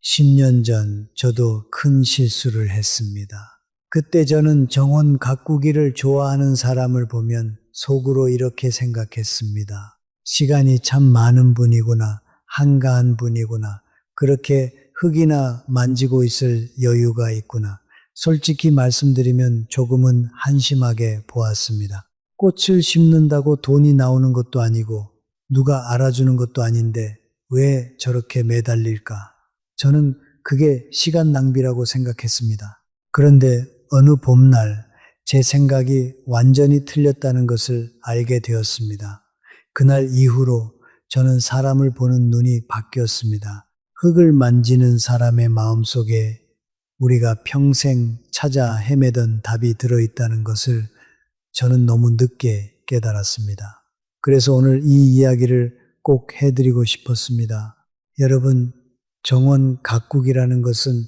10년 전 저도 큰 실수를 했습니다. 그때 저는 정원 가꾸기를 좋아하는 사람을 보면 속으로 이렇게 생각했습니다. 시간이 참 많은 분이구나, 한가한 분이구나, 그렇게 흙이나 만지고 있을 여유가 있구나. 솔직히 말씀드리면 조금은 한심하게 보았습니다. 꽃을 심는다고 돈이 나오는 것도 아니고 누가 알아주는 것도 아닌데 왜 저렇게 매달릴까? 저는 그게 시간 낭비라고 생각했습니다. 그런데 어느 봄날 제 생각이 완전히 틀렸다는 것을 알게 되었습니다. 그날 이후로 저는 사람을 보는 눈이 바뀌었습니다. 흙을 만지는 사람의 마음속에 우리가 평생 찾아 헤매던 답이 들어있다는 것을 저는 너무 늦게 깨달았습니다. 그래서 오늘 이 이야기를 꼭 해드리고 싶었습니다. 여러분, 정원 가꾸기라는 것은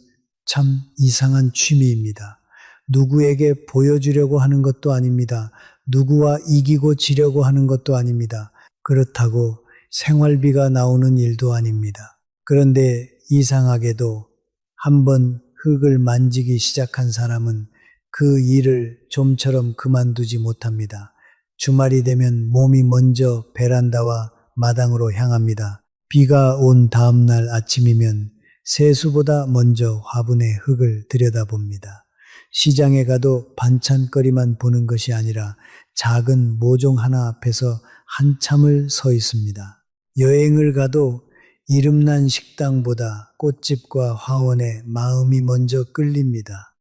참 이상한 취미입니다. 누구에게 보여주려고 하는 것도 아닙니다. 누구와 이기고 지려고 하는 것도 아닙니다. 그렇다고 생활비가 나오는 일도 아닙니다. 그런데 이상하게도 한번 흙을 만지기 시작한 사람은 그 일을 좀처럼 그만두지 못합니다. 주말이 되면 몸이 먼저 베란다와 마당으로 향합니다. 비가 온 다음 날 아침이면 세수보다 먼저 화분에 흙을 들여다봅니다. 시장에 가도 반찬거리만 보는 것이 아니라 작은 모종 하나 앞에서 한참을 서 있습니다. 여행을 가도 이름난 식당보다 꽃집과 화원에 마음이 먼저 끌립니다.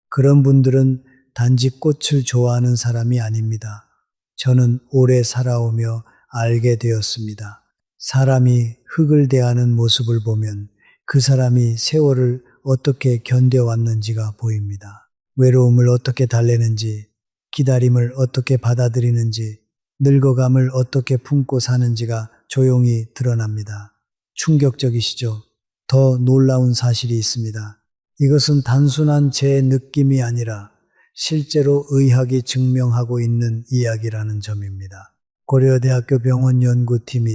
그런 분들은 단지 꽃을 좋아하는 사람이 아닙니다. 저는 오래 살아오며 알게 되었습니다. 사람이 흙을 대하는 모습을 보면 그 사람이 세월을 어떻게 견뎌왔는지가 보입니다. 외로움을 어떻게 달래는지, 기다림을 어떻게 받아들이는지, 늙어감을 어떻게 품고 사는지가 조용히 드러납니다. 충격적이시죠? 더 놀라운 사실이 있습니다. 이것은 단순한 제 느낌이 아니라 실제로 의학이 증명하고 있는 이야기라는 점입니다. 고려대학교 병원연구팀이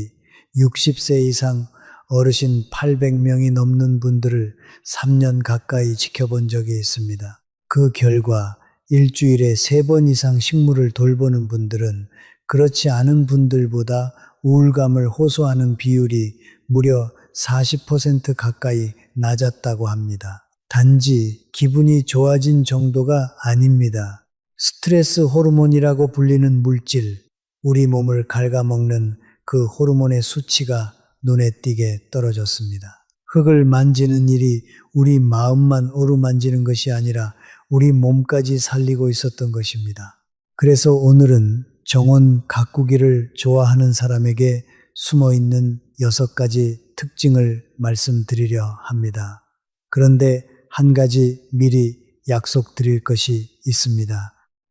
60세 이상 어르신 800명이 넘는 분들을 3년 가까이 지켜본 적이 있습니다. 그 결과 일주일에 3번 이상 식물을 돌보는 분들은 그렇지 않은 분들보다 우울감을 호소하는 비율이 무려 40% 가까이 낮았다고 합니다. 단지 기분이 좋아진 정도가 아닙니다. 스트레스 호르몬이라고 불리는 물질, 우리 몸을 갉아먹는 그 호르몬의 수치가 눈에 띄게 떨어졌습니다. 흙을 만지는 일이 우리 마음만 어루만지는 것이 아니라 우리 몸까지 살리고 있었던 것입니다. 그래서 오늘은 정원 가꾸기를 좋아하는 사람에게 숨어있는 6가지 특징을 말씀드리려 합니다. 그런데 한 가지 미리 약속드릴 것이 있습니다.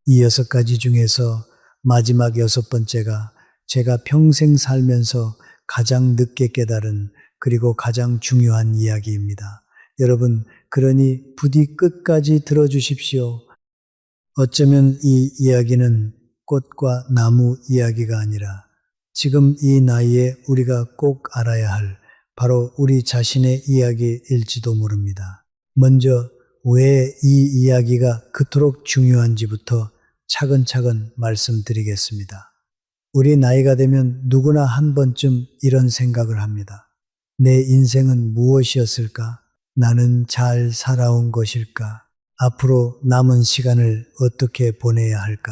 이 6가지 중에서 마지막 6번째가 제가 평생 살면서 가장 늦게 깨달은 그리고 가장 중요한 이야기입니다. 여러분, 그러니 부디 끝까지 들어주십시오. 어쩌면 이 이야기는 꽃과 나무 이야기가 아니라 지금 이 나이에 우리가 꼭 알아야 할 바로 우리 자신의 이야기일지도 모릅니다. 먼저 왜 이 이야기가 그토록 중요한지부터 차근차근 말씀드리겠습니다. 우리 나이가 되면 누구나 한 번쯤 이런 생각을 합니다. 내 인생은 무엇이었을까? 나는 잘 살아온 것일까? 앞으로 남은 시간을 어떻게 보내야 할까?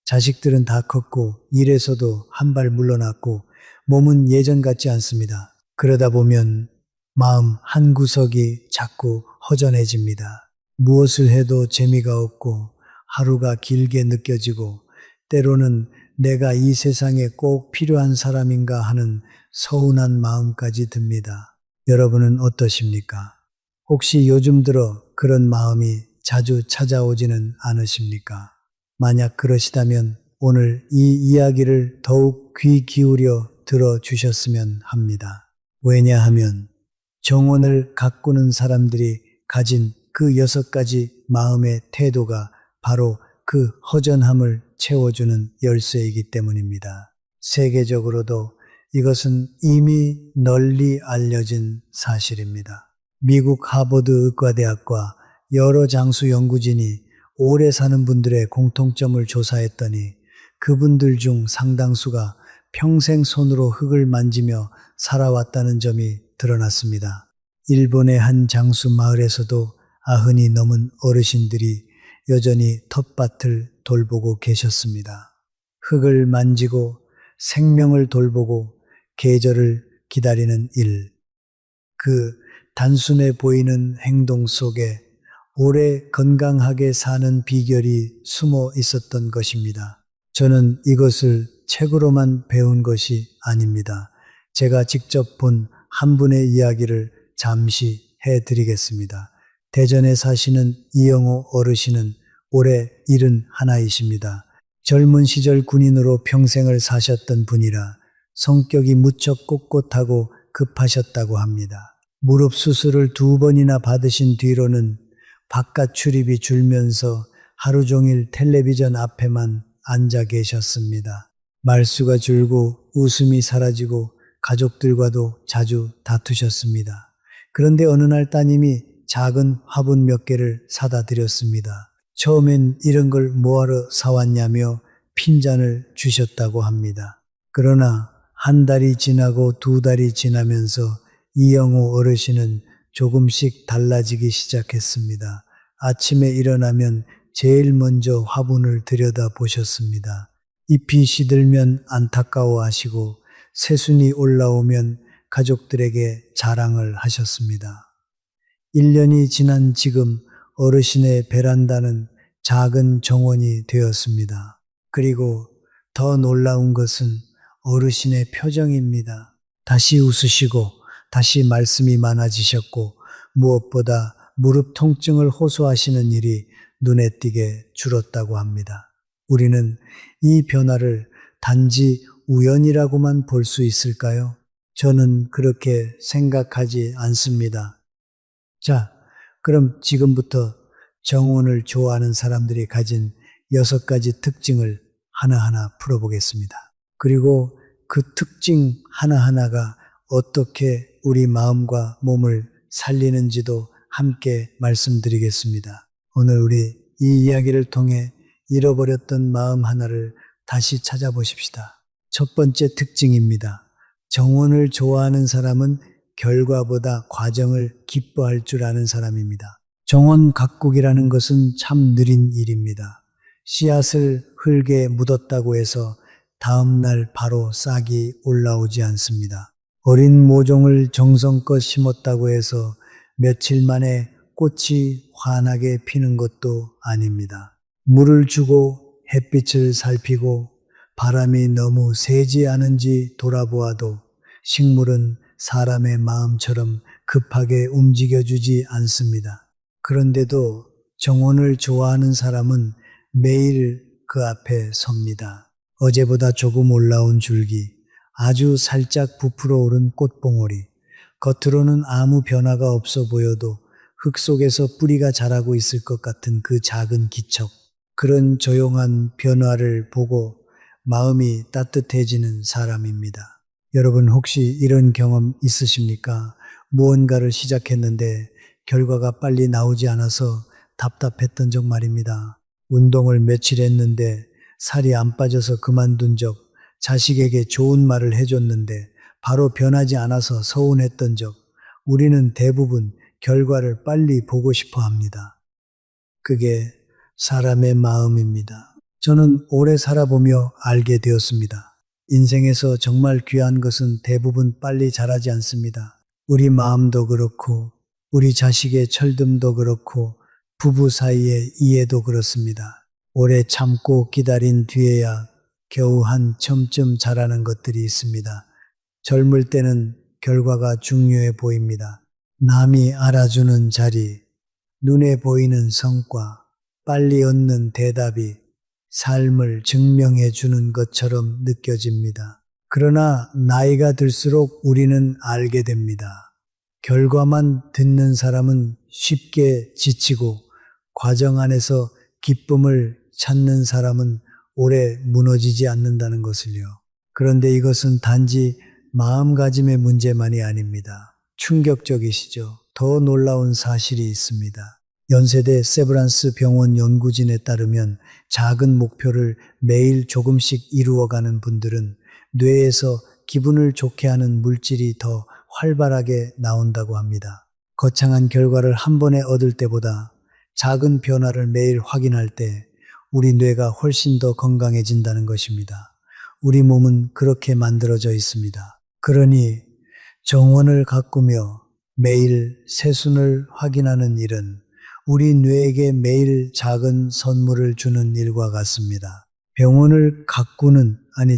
자식들은 다 컸고 일에서도 한 발 물러났고 몸은 예전 같지 않습니다. 그러다 보면 마음 한구석이 자꾸 허전해집니다. 무엇을 해도 재미가 없고 하루가 길게 느껴지고 때로는 내가 이 세상에 꼭 필요한 사람인가 하는 서운한 마음까지 듭니다. 여러분은 어떠십니까? 혹시 요즘 들어 그런 마음이 자주 찾아오지는 않으십니까? 만약 그러시다면 오늘 이 이야기를 더욱 귀 기울여 들어주셨으면 합니다. 왜냐하면 정원을 가꾸는 사람들이 가진 그 6가지 마음의 태도가 바로 그 허전함을 채워주는 열쇠이기 때문입니다. 세계적으로도 이것은 이미 널리 알려진 사실입니다. 미국 하버드 의과대학과 여러 장수 연구진이 오래 사는 분들의 공통점을 조사했더니 그분들 중 상당수가 평생 손으로 흙을 만지며 살아왔다는 점이 드러났습니다. 일본의 한 장수 마을에서도 90이 넘은 어르신들이 여전히 텃밭을 돌보고 계셨습니다. 흙을 만지고 생명을 돌보고 계절을 기다리는 일. 그 단순해 보이는 행동 속에 오래 건강하게 사는 비결이 숨어 있었던 것입니다. 저는 이것을 책으로만 배운 것이 아닙니다. 제가 직접 본 한 분의 이야기를 잠시 해드리겠습니다. 대전에 사시는 이영호 어르신은 올해 71이십니다. 젊은 시절 군인으로 평생을 사셨던 분이라 성격이 무척 꼿꼿하고 급하셨다고 합니다. 무릎 수술을 2번이나 받으신 뒤로는 바깥 출입이 줄면서 하루 종일 텔레비전 앞에만 앉아 계셨습니다. 말수가 줄고 웃음이 사라지고 가족들과도 자주 다투셨습니다. 그런데 어느 날 따님이 작은 화분 몇 개를 사다 드렸습니다. 처음엔 이런 걸 뭐하러 사왔냐며 핀잔을 주셨다고 합니다. 그러나 한 달이 지나고 2달이 지나면서 이영호 어르신은 조금씩 달라지기 시작했습니다. 아침에 일어나면 제일 먼저 화분을 들여다보셨습니다. 잎이 시들면 안타까워하시고 새순이 올라오면 가족들에게 자랑을 하셨습니다. 1년이 지난 지금 어르신의 베란다는 작은 정원이 되었습니다. 그리고 더 놀라운 것은 어르신의 표정입니다. 다시 웃으시고 다시 말씀이 많아지셨고 무엇보다 무릎 통증을 호소하시는 일이 눈에 띄게 줄었다고 합니다. 우리는 이 변화를 단지 우연이라고만 볼 수 있을까요? 저는 그렇게 생각하지 않습니다. 자, 그럼 지금부터 정원을 좋아하는 사람들이 가진 6가지 특징을 하나하나 풀어보겠습니다. 그리고 그 특징 하나하나가 어떻게 우리 마음과 몸을 살리는지도 함께 말씀드리겠습니다. 오늘 우리 이 이야기를 통해 잃어버렸던 마음 하나를 다시 찾아보십시다. 첫 번째 특징입니다. 정원을 좋아하는 사람은 결과보다 과정을 기뻐할 줄 아는 사람입니다. 정원 가꾸기라는 것은 참 느린 일입니다. 씨앗을 흙에 묻었다고 해서 다음날 바로 싹이 올라오지 않습니다. 어린 모종을 정성껏 심었다고 해서 며칠 만에 꽃이 환하게 피는 것도 아닙니다. 물을 주고 햇빛을 살피고 바람이 너무 세지 않은지 돌아보아도 식물은 사람의 마음처럼 급하게 움직여주지 않습니다. 그런데도 정원을 좋아하는 사람은 매일 그 앞에 섭니다. 어제보다 조금 올라온 줄기, 아주 살짝 부풀어 오른 꽃봉오리, 겉으로는 아무 변화가 없어 보여도 흙 속에서 뿌리가 자라고 있을 것 같은 그 작은 기척, 그런 조용한 변화를 보고 마음이 따뜻해지는 사람입니다. 여러분 혹시 이런 경험 있으십니까? 무언가를 시작했는데 결과가 빨리 나오지 않아서 답답했던 적 말입니다. 운동을 며칠 했는데 살이 안 빠져서 그만둔 적, 자식에게 좋은 말을 해줬는데 바로 변하지 않아서 서운했던 적, 우리는 대부분 결과를 빨리 보고 싶어 합니다. 그게 사람의 마음입니다. 저는 오래 살아보며 알게 되었습니다. 인생에서 정말 귀한 것은 대부분 빨리 자라지 않습니다. 우리 마음도 그렇고, 우리 자식의 철듦도 그렇고, 부부 사이의 이해도 그렇습니다. 오래 참고 기다린 뒤에야 겨우 한 첨쯤 자라는 것들이 있습니다. 젊을 때는 결과가 중요해 보입니다. 남이 알아주는 자리, 눈에 보이는 성과, 빨리 얻는 대답이 삶을 증명해 주는 것처럼 느껴집니다. 그러나 나이가 들수록 우리는 알게 됩니다. 결과만 듣는 사람은 쉽게 지치고 과정 안에서 기쁨을 찾는 사람은 오래 무너지지 않는다는 것을요. 그런데 이것은 단지 마음가짐의 문제만이 아닙니다. 충격적이시죠? 더 놀라운 사실이 있습니다. 연세대 세브란스 병원 연구진에 따르면 작은 목표를 매일 조금씩 이루어가는 분들은 뇌에서 기분을 좋게 하는 물질이 더 활발하게 나온다고 합니다. 거창한 결과를 한 번에 얻을 때보다 작은 변화를 매일 확인할 때 우리 뇌가 훨씬 더 건강해진다는 것입니다. 우리 몸은 그렇게 만들어져 있습니다. 그러니 정원을 가꾸며 매일 새순을 확인하는 일은 우리 뇌에게 매일 작은 선물을 주는 일과 같습니다.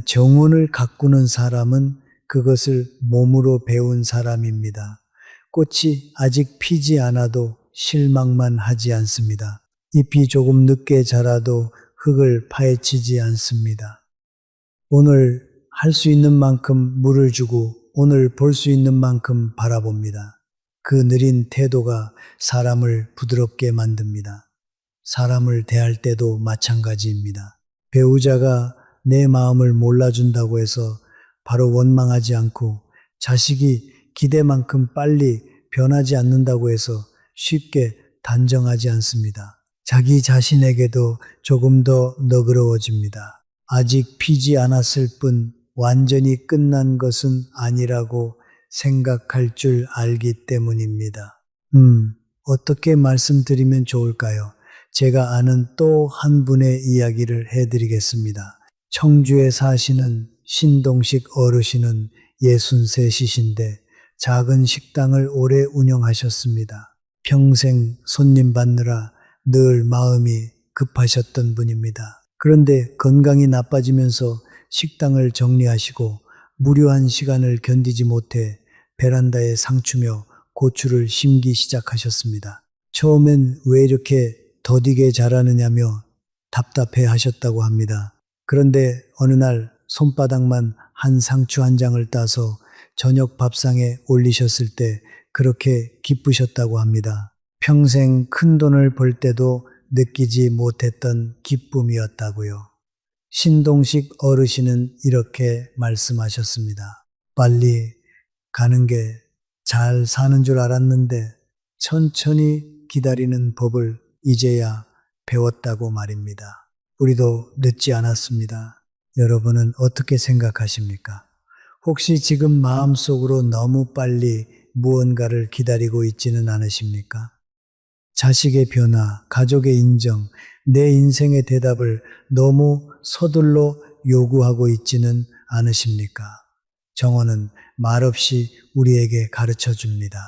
정원을 가꾸는 사람은 그것을 몸으로 배운 사람입니다. 꽃이 아직 피지 않아도 실망만 하지 않습니다. 잎이 조금 늦게 자라도 흙을 파헤치지 않습니다. 오늘 할 수 있는 만큼 물을 주고 오늘 볼 수 있는 만큼 바라봅니다. 그 느린 태도가 사람을 부드럽게 만듭니다. 사람을 대할 때도 마찬가지입니다. 배우자가 내 마음을 몰라준다고 해서 바로 원망하지 않고 자식이 기대만큼 빨리 변하지 않는다고 해서 쉽게 단정하지 않습니다. 자기 자신에게도 조금 더 너그러워집니다. 아직 피지 않았을 뿐 완전히 끝난 것은 아니라고 생각할 줄 알기 때문입니다. 어떻게 말씀드리면 좋을까요? 제가 아는 또 한 분의 이야기를 해드리겠습니다. 청주에 사시는 신동식 어르신은 63이신데 작은 식당을 오래 운영하셨습니다. 평생 손님 받느라 늘 마음이 급하셨던 분입니다. 그런데 건강이 나빠지면서 식당을 정리하시고 무료한 시간을 견디지 못해 베란다에 상추며 고추를 심기 시작하셨습니다. 처음엔 왜 이렇게 더디게 자라느냐며 답답해 하셨다고 합니다. 그런데 어느 날 손바닥만 한 상추 한 장을 따서 저녁 밥상에 올리셨을 때 그렇게 기쁘셨다고 합니다. 평생 큰 돈을 벌 때도 느끼지 못했던 기쁨이었다고요. 신동식 어르신은 이렇게 말씀하셨습니다. 빨리 가는 게 잘 사는 줄 알았는데 천천히 기다리는 법을 이제야 배웠다고 말입니다. 우리도 늦지 않았습니다. 여러분은 어떻게 생각하십니까? 혹시 지금 마음속으로 너무 빨리 무언가를 기다리고 있지는 않으십니까? 자식의 변화, 가족의 인정, 내 인생의 대답을 너무 서둘러 요구하고 있지는 않으십니까? 정원은 말없이 우리에게 가르쳐 줍니다.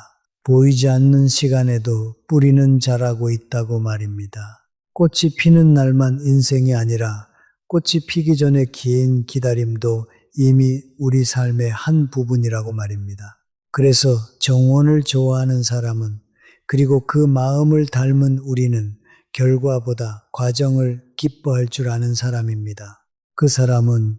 보이지 않는 시간에도 뿌리는 자라고 있다고 말입니다. 꽃이 피는 날만 인생이 아니라 꽃이 피기 전에 긴 기다림도 이미 우리 삶의 한 부분이라고 말입니다. 그래서 정원을 좋아하는 사람은 그리고 그 마음을 닮은 우리는 결과보다 과정을 기뻐할 줄 아는 사람입니다. 그 사람은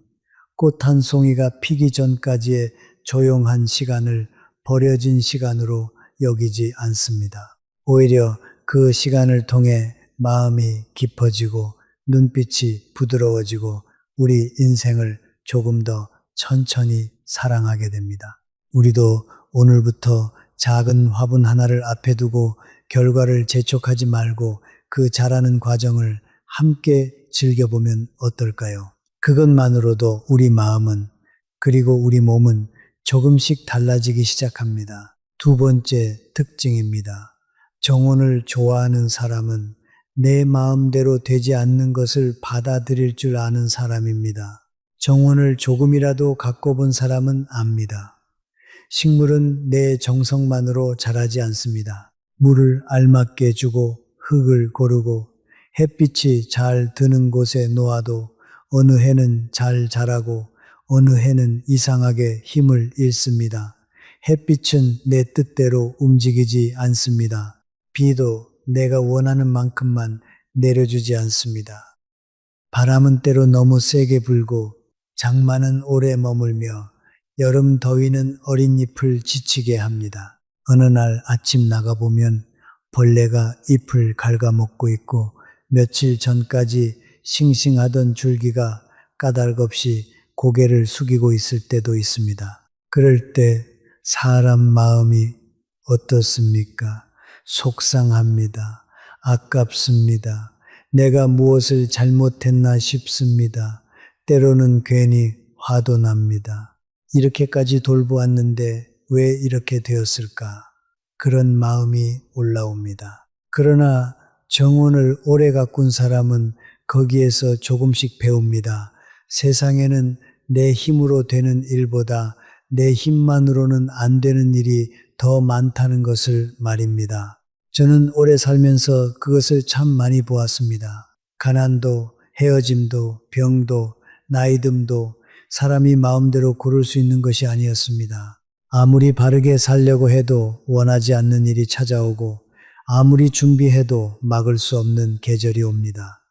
꽃 한 송이가 피기 전까지의 조용한 시간을 버려진 시간으로 여기지 않습니다. 오히려 그 시간을 통해 마음이 깊어지고 눈빛이 부드러워지고 우리 인생을 조금 더 천천히 사랑하게 됩니다. 우리도 오늘부터 작은 화분 하나를 앞에 두고 결과를 재촉하지 말고 그 자라는 과정을 함께 즐겨보면 어떨까요? 그것만으로도 우리 마음은 그리고 우리 몸은 조금씩 달라지기 시작합니다. 두 번째 특징입니다. 정원을 좋아하는 사람은 내 마음대로 되지 않는 것을 받아들일 줄 아는 사람입니다. 정원을 조금이라도 가꿔본 사람은 압니다. 식물은 내 정성만으로 자라지 않습니다. 물을 알맞게 주고 흙을 고르고 햇빛이 잘 드는 곳에 놓아도 어느 해는 잘 자라고 어느 해는 이상하게 힘을 잃습니다. 햇빛은 내 뜻대로 움직이지 않습니다. 비도 내가 원하는 만큼만 내려주지 않습니다. 바람은 때로 너무 세게 불고 장마는 오래 머물며 여름 더위는 어린 잎을 지치게 합니다. 어느 날 아침 나가보면 벌레가 잎을 갉아먹고 있고 며칠 전까지 싱싱하던 줄기가 까닭없이 고개를 숙이고 있을 때도 있습니다. 그럴 때 사람 마음이 어떻습니까? 속상합니다. 아깝습니다. 내가 무엇을 잘못했나 싶습니다. 때로는 괜히 화도 납니다. 이렇게까지 돌보았는데 왜 이렇게 되었을까? 그런 마음이 올라옵니다. 그러나 정원을 오래 가꾼 사람은 거기에서 조금씩 배웁니다. 세상에는 내 힘으로 되는 일보다 내 힘만으로는 안 되는 일이 더 많다는 것을 말입니다. 저는 오래 살면서 그것을 참 많이 보았습니다. 가난도, 헤어짐도, 병도, 나이듦도 사람이 마음대로 고를 수 있는 것이 아니었습니다. 아무리 바르게 살려고 해도 원하지 않는 일이 찾아오고 아무리 준비해도 막을 수 없는 계절이 옵니다.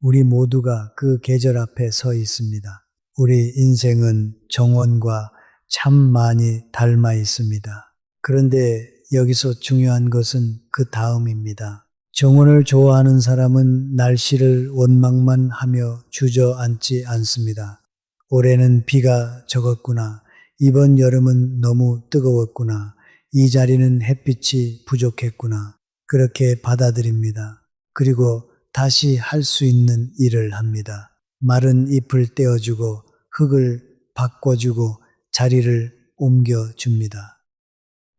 우리 모두가 그 계절 앞에 서 있습니다. 우리 인생은 정원과 참 많이 닮아 있습니다. 그런데 여기서 중요한 것은 그 다음입니다. 정원을 좋아하는 사람은 날씨를 원망만 하며 주저앉지 않습니다. 올해는 비가 적었구나. 이번 여름은 너무 뜨거웠구나. 이 자리는 햇빛이 부족했구나. 그렇게 받아들입니다. 그리고 다시 할 수 있는 일을 합니다. 마른 잎을 떼어주고 흙을 바꿔주고 자리를 옮겨줍니다.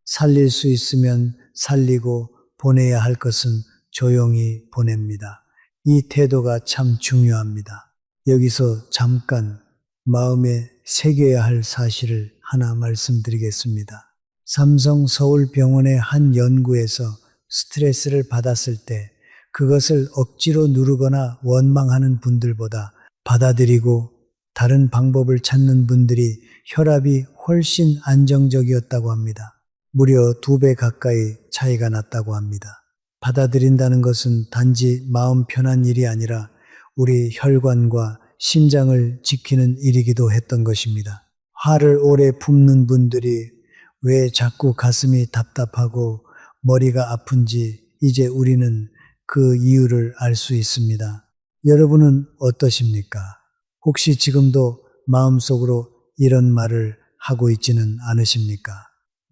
살릴 수 있으면 살리고 보내야 할 것은 조용히 보냅니다. 이 태도가 참 중요합니다. 여기서 잠깐 마음에 새겨야 할 사실을 하나 말씀드리겠습니다. 삼성 서울병원의 한 연구에서 스트레스를 받았을 때 그것을 억지로 누르거나 원망하는 분들보다 받아들이고 다른 방법을 찾는 분들이 혈압이 훨씬 안정적이었다고 합니다. 무려 2배 가까이 차이가 났다고 합니다. 받아들인다는 것은 단지 마음 편한 일이 아니라 우리 혈관과 심장을 지키는 일이기도 했던 것입니다. 화를 오래 품는 분들이 왜 자꾸 가슴이 답답하고 머리가 아픈지 이제 우리는 그 이유를 알 수 있습니다. 여러분은 어떠십니까? 혹시 지금도 마음속으로 이런 말을 하고 있지는 않으십니까?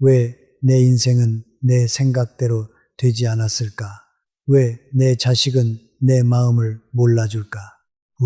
왜 내 인생은 내 생각대로 되지 않았을까? 왜 내 자식은 내 마음을 몰라줄까?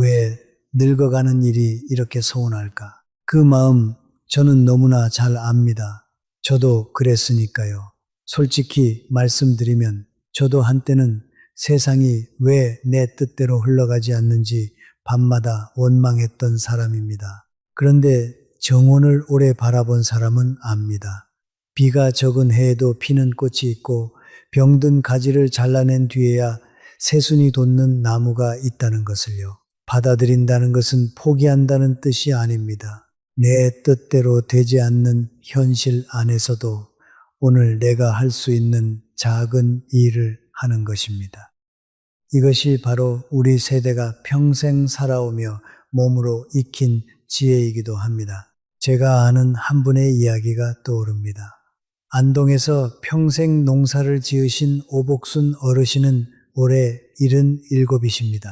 왜 늙어가는 일이 이렇게 서운할까? 그 마음 저는 너무나 잘 압니다. 저도 그랬으니까요. 솔직히 말씀드리면 저도 한때는 세상이 왜 내 뜻대로 흘러가지 않는지 밤마다 원망했던 사람입니다. 그런데 정원을 오래 바라본 사람은 압니다. 비가 적은 해에도 피는 꽃이 있고 병든 가지를 잘라낸 뒤에야 새순이 돋는 나무가 있다는 것을요. 받아들인다는 것은 포기한다는 뜻이 아닙니다. 내 뜻대로 되지 않는 현실 안에서도 오늘 내가 할 수 있는 작은 일을 하는 것입니다. 이것이 바로 우리 세대가 평생 살아오며 몸으로 익힌 지혜이기도 합니다. 제가 아는 한 분의 이야기가 떠오릅니다. 안동에서 평생 농사를 지으신 오복순 어르신은 올해 77이십니다.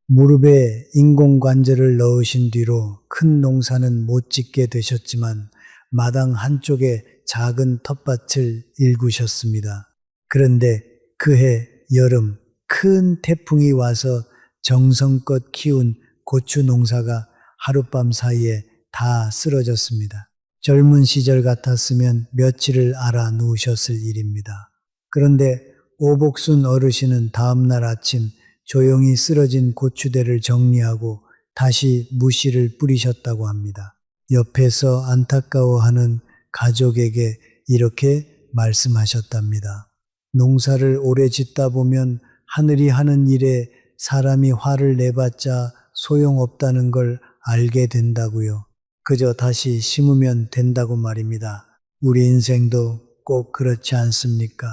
무릎에 인공관절을 넣으신 뒤로 큰 농사는 못 짓게 되셨지만 마당 한쪽에 작은 텃밭을 일구셨습니다. 그런데 그해 여름 큰 태풍이 와서 정성껏 키운 고추 농사가 하룻밤 사이에 다 쓰러졌습니다. 젊은 시절 같았으면 며칠을 알아 누우셨을 일입니다. 그런데 오복순 어르신은 다음날 아침 조용히 쓰러진 고추대를 정리하고 다시 무씨를 뿌리셨다고 합니다. 옆에서 안타까워하는 가족에게 이렇게 말씀하셨답니다. 농사를 오래 짓다 보면 하늘이 하는 일에 사람이 화를 내봤자 소용없다는 걸 알게 된다고요. 그저 다시 심으면 된다고 말입니다. 우리 인생도 꼭 그렇지 않습니까?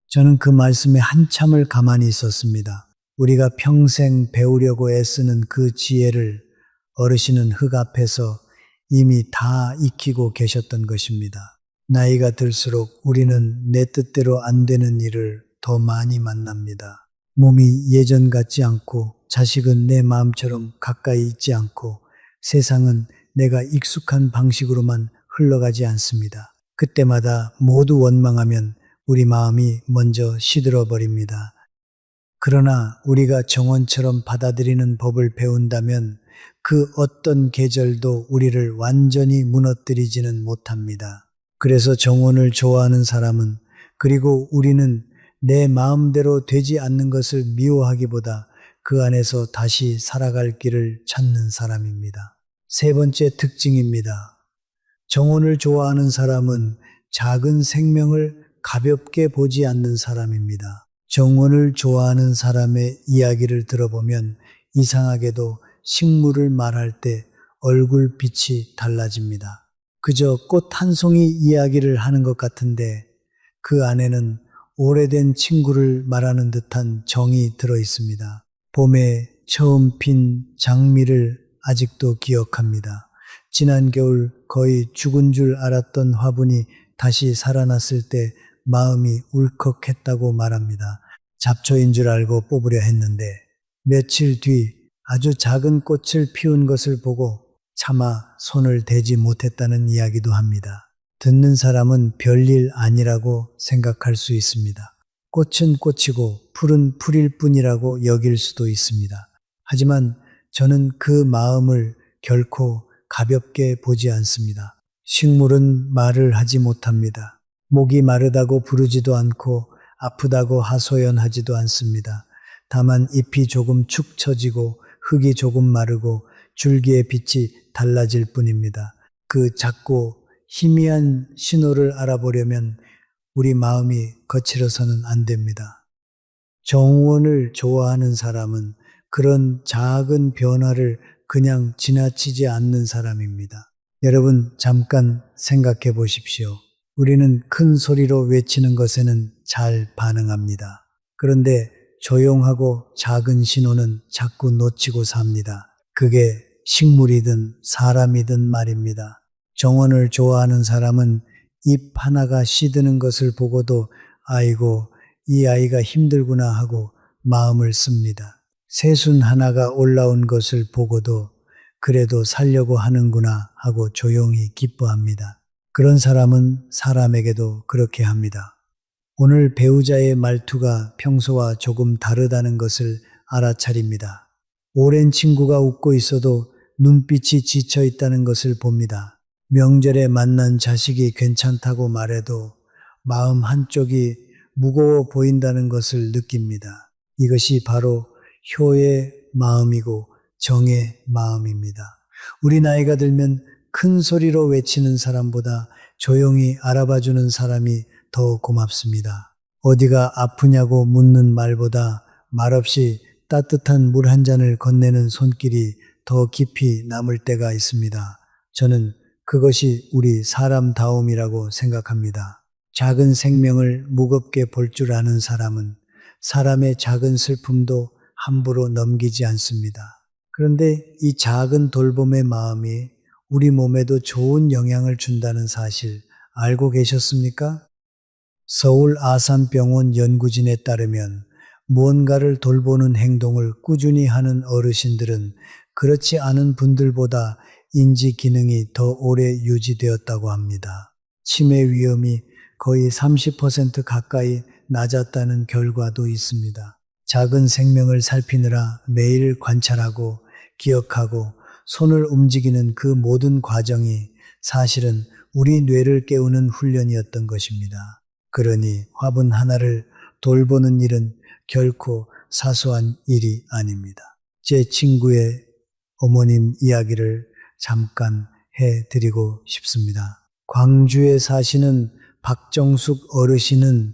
저는 그 말씀에 한참을 가만히 있었습니다. 우리가 평생 배우려고 애쓰는 그 지혜를 어르신은 흙 앞에서 이미 다 익히고 계셨던 것입니다. 나이가 들수록 우리는 내 뜻대로 안 되는 일을 더 많이 만납니다. 몸이 예전 같지 않고 자식은 내 마음처럼 가까이 있지 않고 세상은 내가 익숙한 방식으로만 흘러가지 않습니다. 그때마다 모두 원망하면 우리 마음이 먼저 시들어 버립니다. 그러나 우리가 정원처럼 받아들이는 법을 배운다면 그 어떤 계절도 우리를 완전히 무너뜨리지는 못합니다. 그래서 정원을 좋아하는 사람은, 그리고 우리는 내 마음대로 되지 않는 것을 미워하기보다 그 안에서 다시 살아갈 길을 찾는 사람입니다. 세 번째 특징입니다. 정원을 좋아하는 사람은 작은 생명을 가볍게 보지 않는 사람입니다. 정원을 좋아하는 사람의 이야기를 들어보면 이상하게도 식물을 말할 때 얼굴빛이 달라집니다. 그저 꽃 한 송이 이야기를 하는 것 같은데 그 안에는 오래된 친구를 말하는 듯한 정이 들어 있습니다. 봄에 처음 핀 장미를 아직도 기억합니다. 지난 겨울 거의 죽은 줄 알았던 화분이 다시 살아났을 때 마음이 울컥했다고 말합니다. 잡초인 줄 알고 뽑으려 했는데 며칠 뒤 아주 작은 꽃을 피운 것을 보고 차마 손을 대지 못했다는 이야기도 합니다. 듣는 사람은 별일 아니라고 생각할 수 있습니다. 꽃은 꽃이고 풀은 풀일 뿐이라고 여길 수도 있습니다. 하지만 저는 그 마음을 결코 가볍게 보지 않습니다. 식물은 말을 하지 못합니다. 목이 마르다고 부르지도 않고 아프다고 하소연하지도 않습니다. 다만 잎이 조금 축 처지고 흙이 조금 마르고 줄기의 빛이 달라질 뿐입니다. 그 작고 희미한 신호를 알아보려면 우리 마음이 거칠어서는 안 됩니다. 정원을 좋아하는 사람은 그런 작은 변화를 그냥 지나치지 않는 사람입니다. 여러분, 잠깐 생각해 보십시오. 우리는 큰 소리로 외치는 것에는 잘 반응합니다. 그런데 조용하고 작은 신호는 자꾸 놓치고 삽니다. 그게 식물이든 사람이든 말입니다. 정원을 좋아하는 사람은 잎 하나가 시드는 것을 보고도 아이고, 이 아이가 힘들구나 하고 마음을 씁니다. 새순 하나가 올라온 것을 보고도 그래도 살려고 하는구나 하고 조용히 기뻐합니다. 그런 사람은 사람에게도 그렇게 합니다. 오늘 배우자의 말투가 평소와 조금 다르다는 것을 알아차립니다. 오랜 친구가 웃고 있어도 눈빛이 지쳐 있다는 것을 봅니다. 명절에 만난 자식이 괜찮다고 말해도 마음 한쪽이 무거워 보인다는 것을 느낍니다. 이것이 바로 효의 마음이고 정의 마음입니다. 우리 나이가 들면 큰 소리로 외치는 사람보다 조용히 알아봐주는 사람이 더 고맙습니다. 어디가 아프냐고 묻는 말보다 말없이 따뜻한 물 한 잔을 건네는 손길이 더 깊이 남을 때가 있습니다. 저는 그것이 우리 사람다움이라고 생각합니다. 작은 생명을 무겁게 볼 줄 아는 사람은 사람의 작은 슬픔도 함부로 넘기지 않습니다. 그런데 이 작은 돌봄의 마음이 우리 몸에도 좋은 영향을 준다는 사실 알고 계셨습니까? 서울 아산병원 연구진에 따르면 무언가를 돌보는 행동을 꾸준히 하는 어르신들은 그렇지 않은 분들보다 인지 기능이 더 오래 유지되었다고 합니다. 치매 위험이 거의 30% 가까이 낮았다는 결과도 있습니다. 작은 생명을 살피느라 매일 관찰하고 기억하고 손을 움직이는 그 모든 과정이 사실은 우리 뇌를 깨우는 훈련이었던 것입니다. 그러니 화분 하나를 돌보는 일은 결코 사소한 일이 아닙니다. 제 친구의 어머님 이야기를 잠깐 해드리고 싶습니다. 광주에 사시는 박정숙 어르신은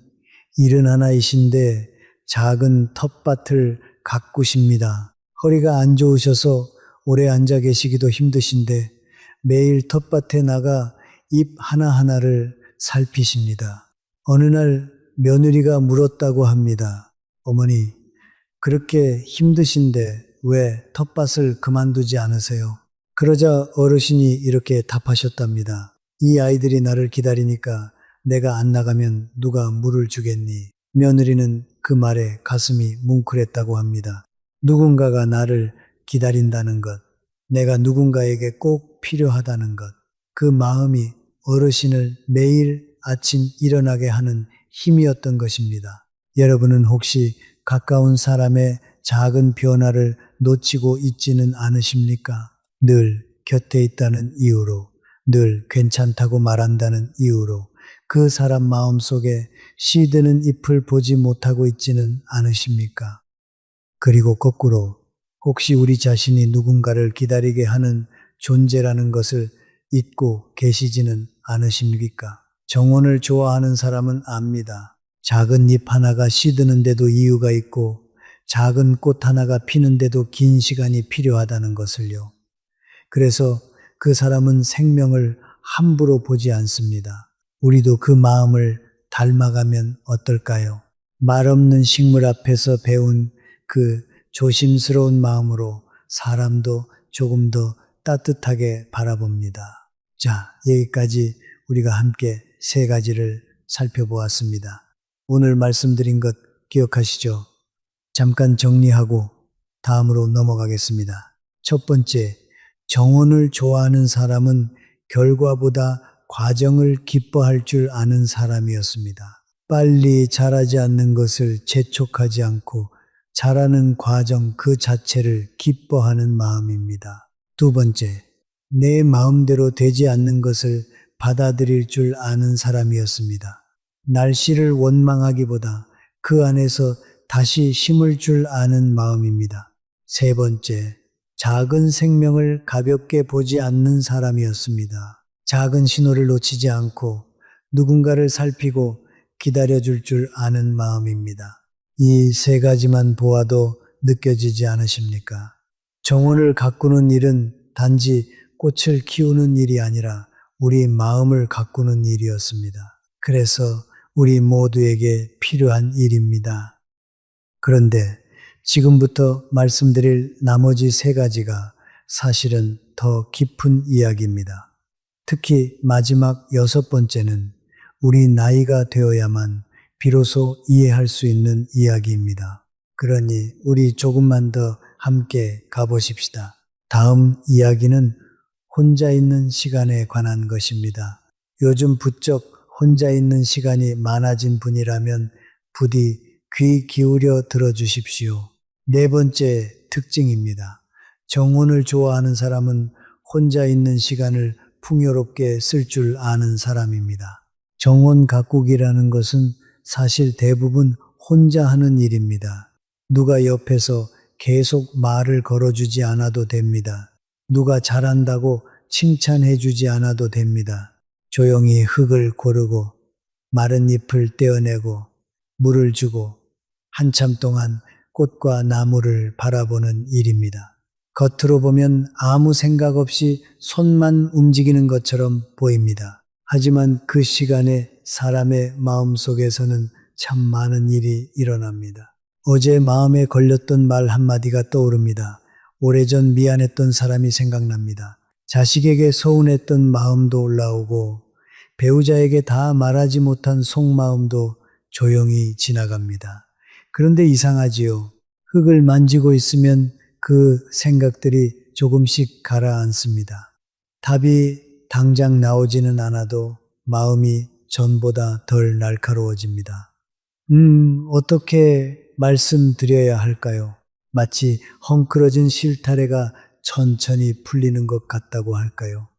71이신데 작은 텃밭을 가꾸십니다. 허리가 안 좋으셔서 오래 앉아 계시기도 힘드신데 매일 텃밭에 나가 잎 하나하나를 살피십니다. 어느 날 며느리가 물었다고 합니다. 어머니, 그렇게 힘드신데 왜 텃밭을 그만두지 않으세요? 그러자 어르신이 이렇게 답하셨답니다. 이 아이들이 나를 기다리니까 내가 안 나가면 누가 물을 주겠니? 며느리는 그 말에 가슴이 뭉클했다고 합니다. 누군가가 나를 기다린다는 것, 내가 누군가에게 꼭 필요하다는 것, 그 마음이 어르신을 매일 아침 일어나게 하는 힘이었던 것입니다. 여러분은 혹시 가까운 사람의 작은 변화를 놓치고 있지는 않으십니까? 늘 곁에 있다는 이유로, 늘 괜찮다고 말한다는 이유로 그 사람 마음속에 시드는 잎을 보지 못하고 있지는 않으십니까? 그리고 거꾸로 혹시 우리 자신이 누군가를 기다리게 하는 존재라는 것을 잊고 계시지는 않으십니까? 정원을 좋아하는 사람은 압니다. 작은 잎 하나가 시드는데도 이유가 있고 작은 꽃 하나가 피는데도 긴 시간이 필요하다는 것을요. 그래서 그 사람은 생명을 함부로 보지 않습니다. 우리도 그 마음을 닮아가면 어떨까요? 말 없는 식물 앞에서 배운 그 조심스러운 마음으로 사람도 조금 더 따뜻하게 바라봅니다. 자, 여기까지 우리가 함께 세 가지를 살펴보았습니다. 오늘 말씀드린 것 기억하시죠? 잠깐 정리하고 다음으로 넘어가겠습니다. 첫 번째, 정원을 좋아하는 사람은 결과보다 과정을 기뻐할 줄 아는 사람이었습니다. 빨리 자라지 않는 것을 재촉하지 않고 자라는 과정 그 자체를 기뻐하는 마음입니다. 두 번째, 내 마음대로 되지 않는 것을 받아들일 줄 아는 사람이었습니다. 날씨를 원망하기보다 그 안에서 다시 심을 줄 아는 마음입니다. 세 번째, 작은 생명을 가볍게 보지 않는 사람이었습니다. 작은 신호를 놓치지 않고 누군가를 살피고 기다려줄 줄 아는 마음입니다. 이 세 가지만 보아도 느껴지지 않으십니까? 정원을 가꾸는 일은 단지 꽃을 키우는 일이 아니라 우리 마음을 가꾸는 일이었습니다. 그래서 우리 모두에게 필요한 일입니다. 그런데 지금부터 말씀드릴 나머지 세 가지가 사실은 더 깊은 이야기입니다. 특히 마지막 여섯 번째는 우리 나이가 되어야만 비로소 이해할 수 있는 이야기입니다. 그러니 우리 조금만 더 함께 가보십시다. 다음 이야기는 혼자 있는 시간에 관한 것입니다. 요즘 부쩍 혼자 있는 시간이 많아진 분이라면 부디 귀 기울여 들어주십시오. 네 번째 특징입니다. 정원을 좋아하는 사람은 혼자 있는 시간을 풍요롭게 쓸 줄 아는 사람입니다. 정원 가꾸기라는 것은 사실 대부분 혼자 하는 일입니다. 누가 옆에서 계속 말을 걸어주지 않아도 됩니다. 누가 잘한다고 칭찬해 주지 않아도 됩니다. 조용히 흙을 고르고 마른 잎을 떼어내고 물을 주고 한참 동안 꽃과 나무를 바라보는 일입니다. 겉으로 보면 아무 생각 없이 손만 움직이는 것처럼 보입니다. 하지만 그 시간에 사람의 마음속에서는 참 많은 일이 일어납니다. 어제 마음에 걸렸던 말 한마디가 떠오릅니다. 오래전 미안했던 사람이 생각납니다. 자식에게 서운했던 마음도 올라오고 배우자에게 다 말하지 못한 속마음도 조용히 지나갑니다. 그런데 이상하지요. 흙을 만지고 있으면 그 생각들이 조금씩 가라앉습니다. 답이 당장 나오지는 않아도 마음이 전보다 덜 날카로워집니다. 어떻게 말씀드려야 할까요? 마치 헝클어진 실타래가 천천히 풀리는 것 같다고 할까요?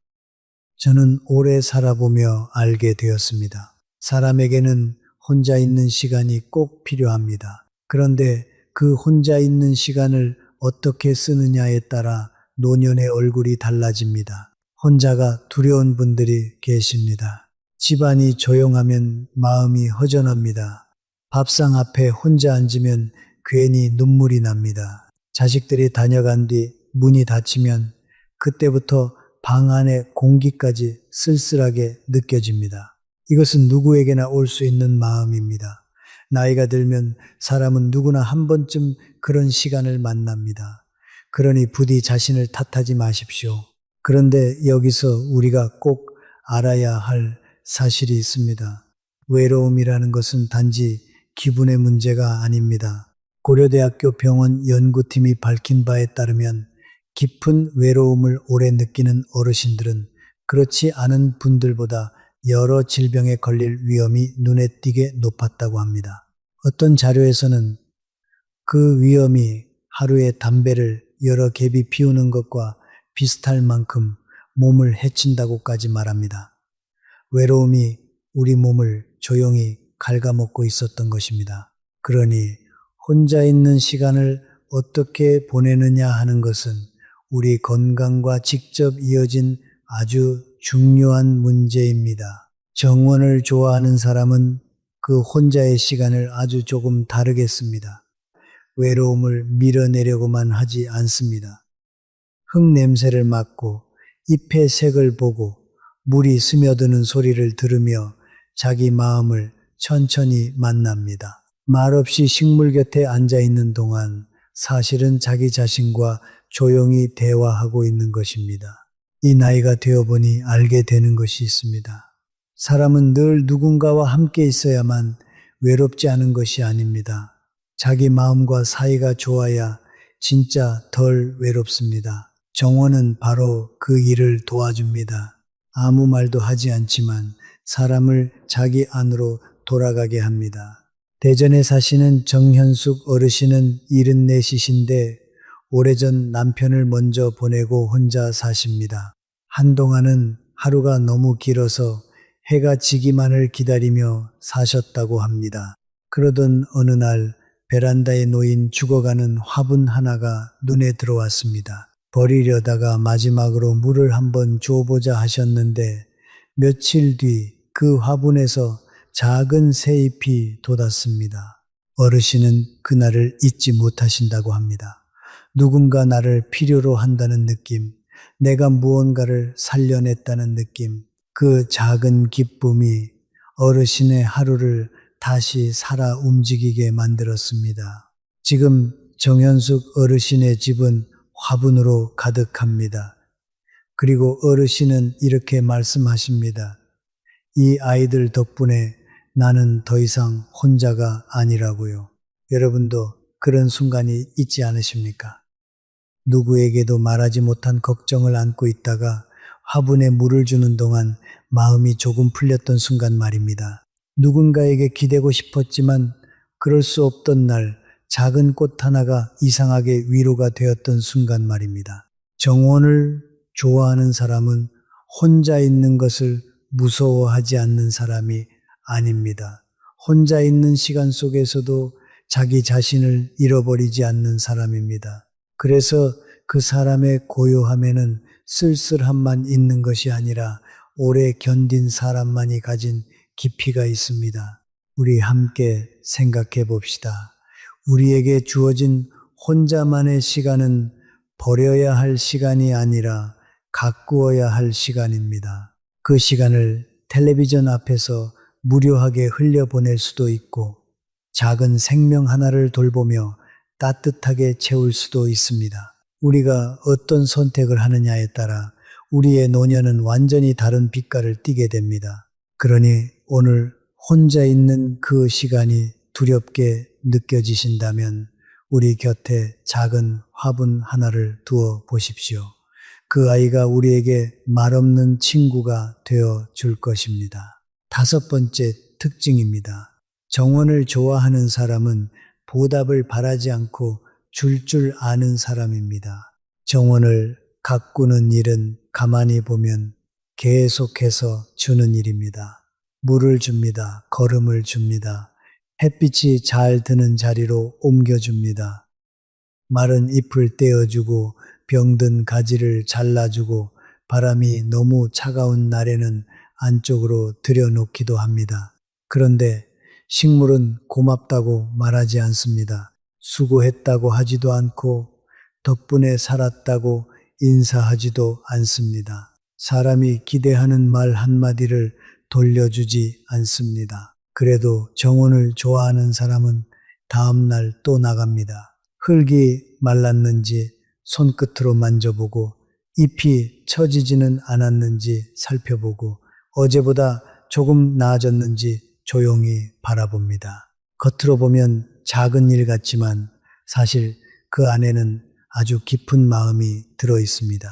저는 오래 살아보며 알게 되었습니다. 사람에게는 혼자 있는 시간이 꼭 필요합니다. 그런데 그 혼자 있는 시간을 어떻게 쓰느냐에 따라 노년의 얼굴이 달라집니다. 혼자가 두려운 분들이 계십니다. 집안이 조용하면 마음이 허전합니다. 밥상 앞에 혼자 앉으면 괜히 눈물이 납니다. 자식들이 다녀간 뒤 문이 닫히면 그때부터 방 안의 공기까지 쓸쓸하게 느껴집니다. 이것은 누구에게나 올 수 있는 마음입니다. 나이가 들면 사람은 누구나 한 번쯤 그런 시간을 만납니다. 그러니 부디 자신을 탓하지 마십시오. 그런데 여기서 우리가 꼭 알아야 할 사실이 있습니다. 외로움이라는 것은 단지 기분의 문제가 아닙니다. 고려대학교 병원 연구팀이 밝힌 바에 따르면 깊은 외로움을 오래 느끼는 어르신들은 그렇지 않은 분들보다 여러 질병에 걸릴 위험이 눈에 띄게 높았다고 합니다. 어떤 자료에서는 그 위험이 하루에 담배를 여러 갭이 피우는 것과 비슷할 만큼 몸을 해친다고까지 말합니다. 외로움이 우리 몸을 조용히 갉아먹고 있었던 것입니다. 그러니 혼자 있는 시간을 어떻게 보내느냐 하는 것은 우리 건강과 직접 이어진 아주 중요한 문제입니다. 정원을 좋아하는 사람은 그 혼자의 시간을 아주 조금 다르겠습니다. 외로움을 밀어내려고만 하지 않습니다. 흙 냄새를 맡고 잎의 색을 보고 물이 스며드는 소리를 들으며 자기 마음을 천천히 만납니다. 말없이 식물 곁에 앉아 있는 동안 사실은 자기 자신과 조용히 대화하고 있는 것입니다. 이 나이가 되어보니 알게 되는 것이 있습니다. 사람은 늘 누군가와 함께 있어야만 외롭지 않은 것이 아닙니다. 자기 마음과 사이가 좋아야 진짜 덜 외롭습니다. 정원은 바로 그 일을 도와줍니다. 아무 말도 하지 않지만 사람을 자기 안으로 돌아가게 합니다. 대전에 사시는 정현숙 어르신은 74이신데 오래전 남편을 먼저 보내고 혼자 사십니다. 한동안은 하루가 너무 길어서 해가 지기만을 기다리며 사셨다고 합니다. 그러던 어느 날 베란다에 놓인 죽어가는 화분 하나가 눈에 들어왔습니다. 버리려다가 마지막으로 물을 한번 줘보자 하셨는데 며칠 뒤 그 화분에서 작은 새잎이 돋았습니다. 어르신은 그날을 잊지 못하신다고 합니다. 누군가 나를 필요로 한다는 느낌, 내가 무언가를 살려냈다는 느낌, 그 작은 기쁨이 어르신의 하루를 다시 살아 움직이게 만들었습니다. 지금 정현숙 어르신의 집은 화분으로 가득합니다. 그리고 어르신은 이렇게 말씀하십니다. 이 아이들 덕분에 나는 더 이상 혼자가 아니라고요. 여러분도 그런 순간이 있지 않으십니까? 누구에게도 말하지 못한 걱정을 안고 있다가 화분에 물을 주는 동안 마음이 조금 풀렸던 순간 말입니다. 누군가에게 기대고 싶었지만 그럴 수 없던 날 작은 꽃 하나가 이상하게 위로가 되었던 순간 말입니다. 정원을 좋아하는 사람은 혼자 있는 것을 무서워하지 않는 사람이 아닙니다. 혼자 있는 시간 속에서도 자기 자신을 잃어버리지 않는 사람입니다. 그래서 그 사람의 고요함에는 쓸쓸함만 있는 것이 아니라 오래 견딘 사람만이 가진 깊이가 있습니다. 우리 함께 생각해 봅시다. 우리에게 주어진 혼자만의 시간은 버려야 할 시간이 아니라 가꾸어야 할 시간입니다. 그 시간을 텔레비전 앞에서 무료하게 흘려보낼 수도 있고 작은 생명 하나를 돌보며 따뜻하게 채울 수도 있습니다. 우리가 어떤 선택을 하느냐에 따라 우리의 노년은 완전히 다른 빛깔을 띠게 됩니다. 그러니 오늘 혼자 있는 그 시간이 두렵게 느껴지신다면 우리 곁에 작은 화분 하나를 두어 보십시오. 그 아이가 우리에게 말없는 친구가 되어 줄 것입니다. 5번째 특징입니다. 정원을 좋아하는 사람은 보답을 바라지 않고 줄 아는 사람입니다. 정원을 가꾸는 일은 가만히 보면 계속해서 주는 일입니다. 물을 줍니다. 거름을 줍니다. 햇빛이 잘 드는 자리로 옮겨줍니다. 마른 잎을 떼어주고 병든 가지를 잘라주고 바람이 너무 차가운 날에는 안쪽으로 들여놓기도 합니다. 그런데 식물은 고맙다고 말하지 않습니다. 수고했다고 하지도 않고 덕분에 살았다고 인사하지도 않습니다. 사람이 기대하는 말 한마디를 돌려주지 않습니다. 그래도 정원을 좋아하는 사람은 다음날 또 나갑니다. 흙이 말랐는지 손끝으로 만져보고 잎이 처지지는 않았는지 살펴보고 어제보다 조금 나아졌는지 조용히 바라봅니다. 겉으로 보면 작은 일 같지만 사실 그 안에는 아주 깊은 마음이 들어 있습니다.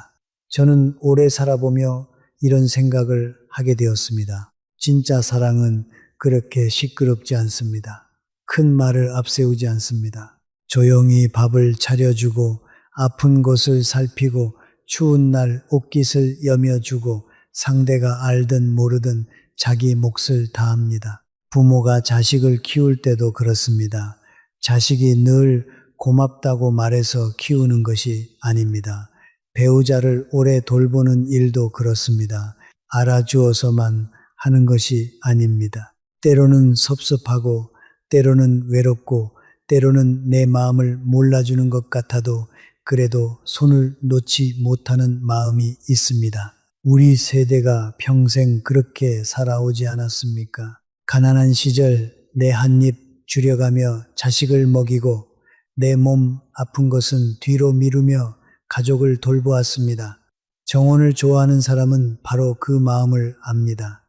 저는 오래 살아보며 이런 생각을 하게 되었습니다. 진짜 사랑은 그렇게 시끄럽지 않습니다. 큰 말을 앞세우지 않습니다. 조용히 밥을 차려주고 아픈 곳을 살피고 추운 날 옷깃을 여며주고 상대가 알든 모르든 자기 몫을 다합니다. 부모가 자식을 키울 때도 그렇습니다. 자식이 늘 고맙다고 말해서 키우는 것이 아닙니다. 배우자를 오래 돌보는 일도 그렇습니다. 알아주어서만 하는 것이 아닙니다. 때로는 섭섭하고 때로는 외롭고 때로는 내 마음을 몰라주는 것 같아도 그래도 손을 놓지 못하는 마음이 있습니다. 우리 세대가 평생 그렇게 살아오지 않았습니까? 가난한 시절 내 한 입 줄여가며 자식을 먹이고 내 몸 아픈 것은 뒤로 미루며 가족을 돌보았습니다. 정원을 좋아하는 사람은 바로 그 마음을 압니다.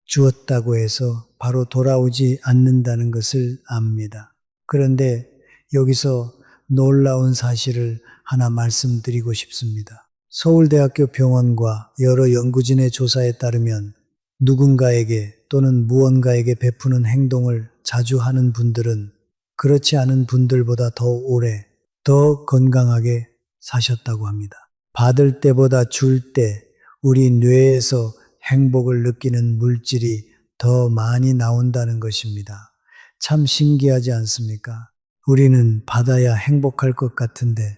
주었다고 해서 바로 돌아오지 않는다는 것을 압니다. 그런데 여기서 놀라운 사실을 하나 말씀드리고 싶습니다. 서울대학교 병원과 여러 연구진의 조사에 따르면 누군가에게 또는 무언가에게 베푸는 행동을 자주 하는 분들은 그렇지 않은 분들보다 더 오래, 더 건강하게 사셨다고 합니다. 받을 때보다 줄 때 우리 뇌에서 행복을 느끼는 물질이 더 많이 나온다는 것입니다. 참 신기하지 않습니까? 우리는 받아야 행복할 것 같은데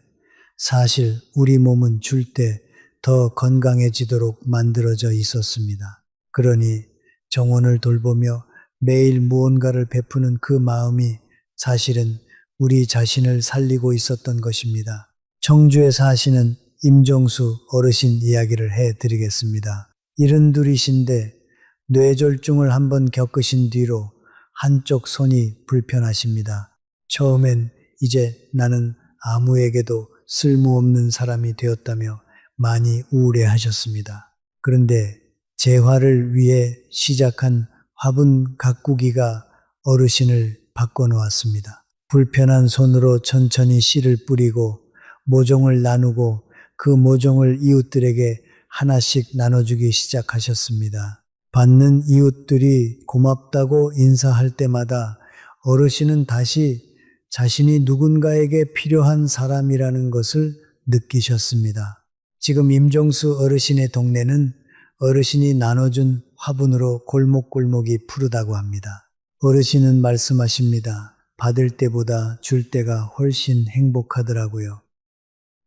사실 우리 몸은 줄 때 더 건강해지도록 만들어져 있었습니다. 그러니 정원을 돌보며 매일 무언가를 베푸는 그 마음이 사실은 우리 자신을 살리고 있었던 것입니다. 청주에 사시는 임종수 어르신 이야기를 해드리겠습니다. 72이신데 뇌졸중을 한번 겪으신 뒤로 한쪽 손이 불편하십니다. 처음엔 이제 나는 아무에게도 쓸모없는 사람이 되었다며 많이 우울해하셨습니다. 그런데 재활을 위해 시작한 화분 가꾸기가 어르신을 바꿔놓았습니다. 불편한 손으로 천천히 씨를 뿌리고 모종을 나누고 그 모종을 이웃들에게 하나씩 나눠주기 시작하셨습니다. 받는 이웃들이 고맙다고 인사할 때마다 어르신은 다시 자신이 누군가에게 필요한 사람이라는 것을 느끼셨습니다. 지금 임종수 어르신의 동네는 어르신이 나눠준 화분으로 골목골목이 푸르다고 합니다. 어르신은 말씀하십니다. 받을 때보다 줄 때가 훨씬 행복하더라고요.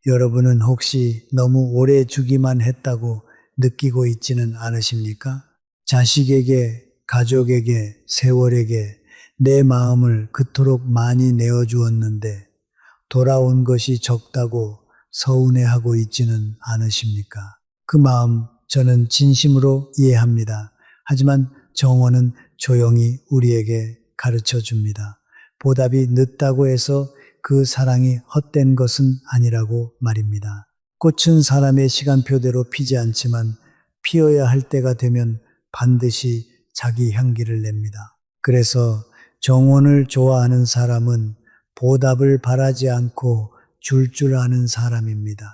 여러분은 혹시 너무 오래 주기만 했다고 느끼고 있지는 않으십니까? 자식에게, 가족에게, 세월에게 내 마음을 그토록 많이 내어주었는데 돌아온 것이 적다고 서운해하고 있지는 않으십니까? 그 마음 저는 진심으로 이해합니다. 하지만 정원은 조용히 우리에게 가르쳐 줍니다. 보답이 늦다고 해서 그 사랑이 헛된 것은 아니라고 말입니다. 꽃은 사람의 시간표대로 피지 않지만 피어야 할 때가 되면 반드시 자기 향기를 냅니다. 그래서 정원을 좋아하는 사람은 보답을 바라지 않고 줄 아는 사람입니다.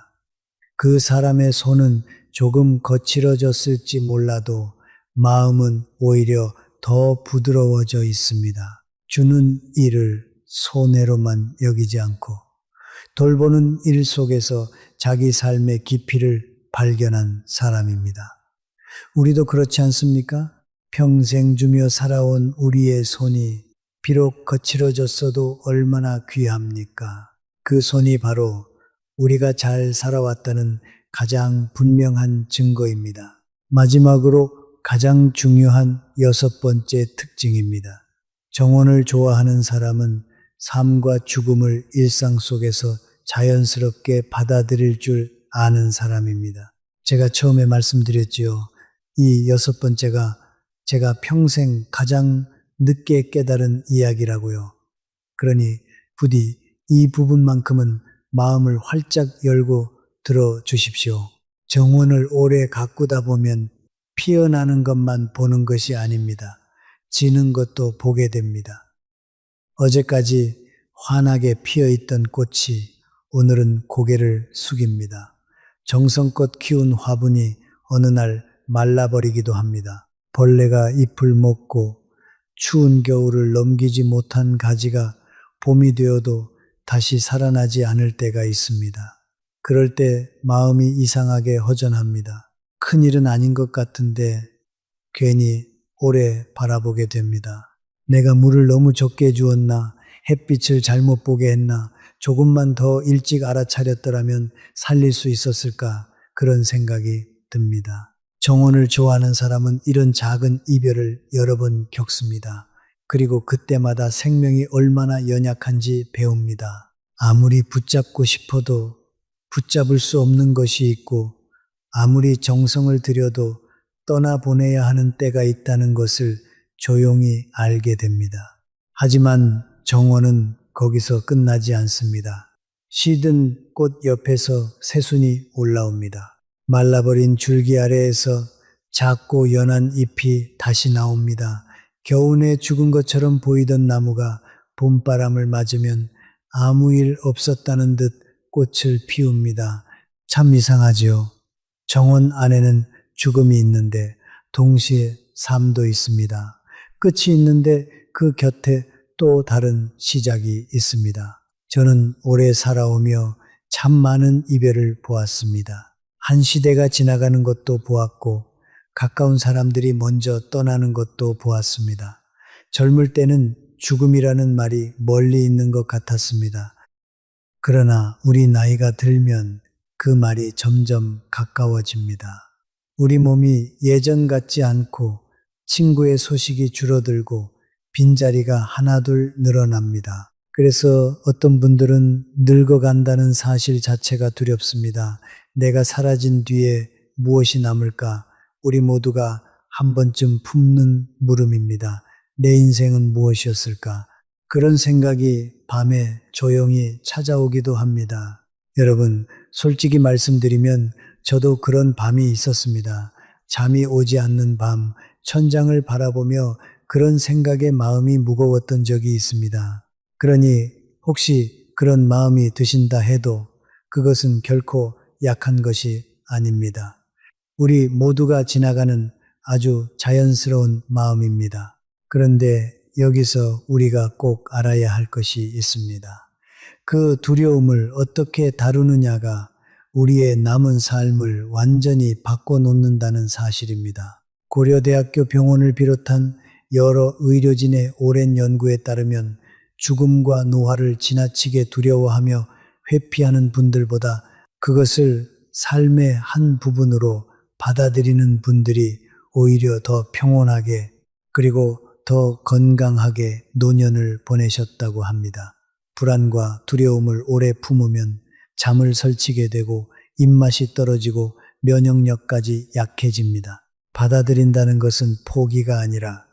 그 사람의 손은 조금 거칠어졌을지 몰라도 마음은 오히려 더 부드러워져 있습니다. 주는 일을 손해로만 여기지 않고 돌보는 일 속에서 자기 삶의 깊이를 발견한 사람입니다. 우리도 그렇지 않습니까? 평생 주며 살아온 우리의 손이 비록 거칠어졌어도 얼마나 귀합니까? 그 손이 바로 우리가 잘 살아왔다는 가장 분명한 증거입니다. 마지막으로 가장 중요한 6번째 특징입니다. 정원을 좋아하는 사람은 삶과 죽음을 일상 속에서 자연스럽게 받아들일 줄 아는 사람입니다. 제가 처음에 말씀드렸지요. 이 6번째가 제가 평생 가장 늦게 깨달은 이야기라고요. 그러니 부디 이 부분만큼은 마음을 활짝 열고 들어주십시오. 정원을 오래 가꾸다 보면 피어나는 것만 보는 것이 아닙니다. 지는 것도 보게 됩니다. 어제까지 환하게 피어있던 꽃이 오늘은 고개를 숙입니다. 정성껏 키운 화분이 어느 날 말라버리기도 합니다. 벌레가 잎을 먹고 추운 겨울을 넘기지 못한 가지가 봄이 되어도 다시 살아나지 않을 때가 있습니다. 그럴 때 마음이 이상하게 허전합니다. 큰일은 아닌 것 같은데 괜히 오래 바라보게 됩니다. 내가 물을 너무 적게 주었나? 햇빛을 잘못 보게 했나? 조금만 더 일찍 알아차렸더라면 살릴 수 있었을까? 그런 생각이 듭니다. 정원을 좋아하는 사람은 이런 작은 이별을 여러 번 겪습니다. 그리고 그때마다 생명이 얼마나 연약한지 배웁니다. 아무리 붙잡고 싶어도 붙잡을 수 없는 것이 있고 아무리 정성을 들여도 떠나보내야 하는 때가 있다는 것을 조용히 알게 됩니다. 하지만 정원은 거기서 끝나지 않습니다. 시든 꽃 옆에서 새순이 올라옵니다. 말라버린 줄기 아래에서 작고 연한 잎이 다시 나옵니다. 겨우내 죽은 것처럼 보이던 나무가 봄바람을 맞으면 아무 일 없었다는 듯 꽃을 피웁니다. 참 이상하지요. 정원 안에는 죽음이 있는데 동시에 삶도 있습니다. 끝이 있는데 그 곁에 또 다른 시작이 있습니다. 저는 오래 살아오며 참 많은 이별을 보았습니다. 한 시대가 지나가는 것도 보았고 가까운 사람들이 먼저 떠나는 것도 보았습니다. 젊을 때는 죽음이라는 말이 멀리 있는 것 같았습니다. 그러나 우리 나이가 들면 그 말이 점점 가까워집니다. 우리 몸이 예전 같지 않고 친구의 소식이 줄어들고 빈자리가 하나둘 늘어납니다. 그래서 어떤 분들은 늙어간다는 사실 자체가 두렵습니다. 내가 사라진 뒤에 무엇이 남을까? 우리 모두가 한 번쯤 품는 물음입니다. 내 인생은 무엇이었을까? 그런 생각이 밤에 조용히 찾아오기도 합니다. 여러분, 솔직히 말씀드리면 저도 그런 밤이 있었습니다. 잠이 오지 않는 밤, 천장을 바라보며 그런 생각에 마음이 무거웠던 적이 있습니다. 그러니 혹시 그런 마음이 드신다 해도 그것은 결코 약한 것이 아닙니다. 우리 모두가 지나가는 아주 자연스러운 마음입니다. 그런데 여기서 우리가 꼭 알아야 할 것이 있습니다. 그 두려움을 어떻게 다루느냐가 우리의 남은 삶을 완전히 바꿔놓는다는 사실입니다. 고려대학교 병원을 비롯한 여러 의료진의 오랜 연구에 따르면 죽음과 노화를 지나치게 두려워하며 회피하는 분들보다 그것을 삶의 한 부분으로 받아들이는 분들이 오히려 더 평온하게 그리고 더 건강하게 노년을 보내셨다고 합니다. 불안과 두려움을 오래 품으면 잠을 설치게 되고 입맛이 떨어지고 면역력까지 약해집니다. 받아들인다는 것은 포기가 아니라